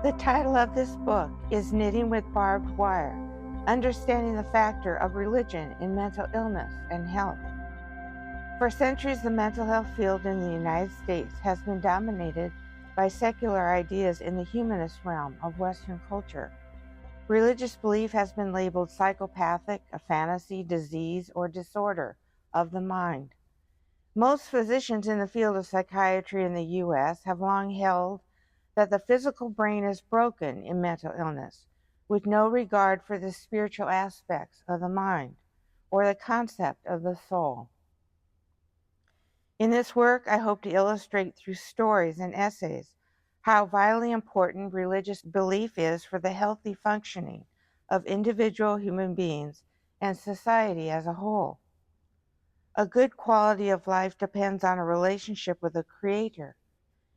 The title of this book is Knitting with Barbed Wire, Understanding the Factor of Religion in Mental Illness and Health. For centuries, the mental health field in the United States has been dominated by secular ideas in the humanist realm of Western culture. Religious belief has been labeled psychopathic, a fantasy, disease, or disorder of the mind. Most physicians in the field of psychiatry in the U.S. have long held that the physical brain is broken in mental illness, with no regard for the spiritual aspects of the mind or the concept of the soul. In this work, I hope to illustrate through stories and essays how vitally important religious belief is for the healthy functioning of individual human beings and society as a whole. A good quality of life depends on a relationship with a Creator,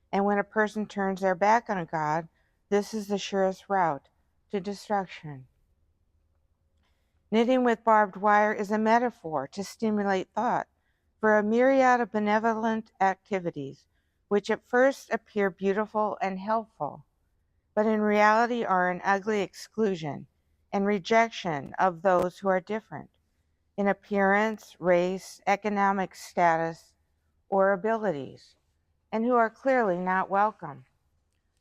and when a person turns their back on God, this is the surest route to destruction. Knitting with barbed wire is a metaphor to stimulate thought for a myriad of benevolent activities, which at first appear beautiful and helpful, but in reality are an ugly exclusion and rejection of those who are different in appearance, race, economic status, or abilities, and who are clearly not welcome.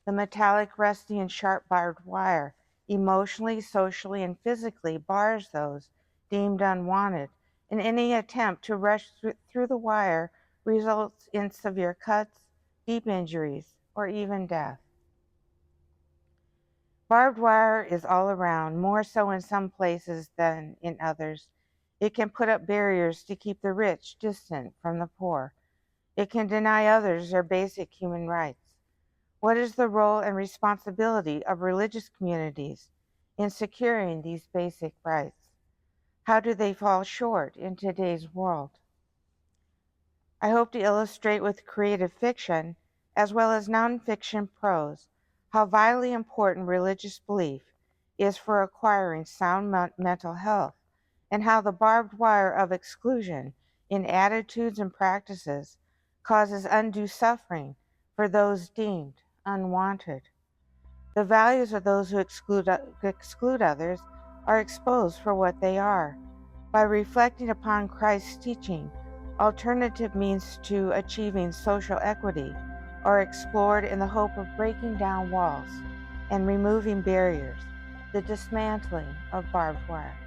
The metallic, rusty, and sharp barbed wire emotionally, socially, and physically bars those deemed unwanted, and any attempt to rush through the wire results in severe cuts, deep injuries, or even death. Barbed wire is all around, more so in some places than in others. It can put up barriers to keep the rich distant from the poor. It can deny others their basic human rights. What is the role and responsibility of religious communities in securing these basic rights? How do they fall short in today's world? I hope to illustrate with creative fiction, as well as nonfiction prose, how vitally important religious belief is for acquiring sound mental health, and how the barbed wire of exclusion in attitudes and practices causes undue suffering for those deemed unwanted. The values of those who exclude others are exposed for what they are. By reflecting upon Christ's teaching, alternative means to achieving social equity are explored in the hope of breaking down walls and removing barriers, the dismantling of barbed wire.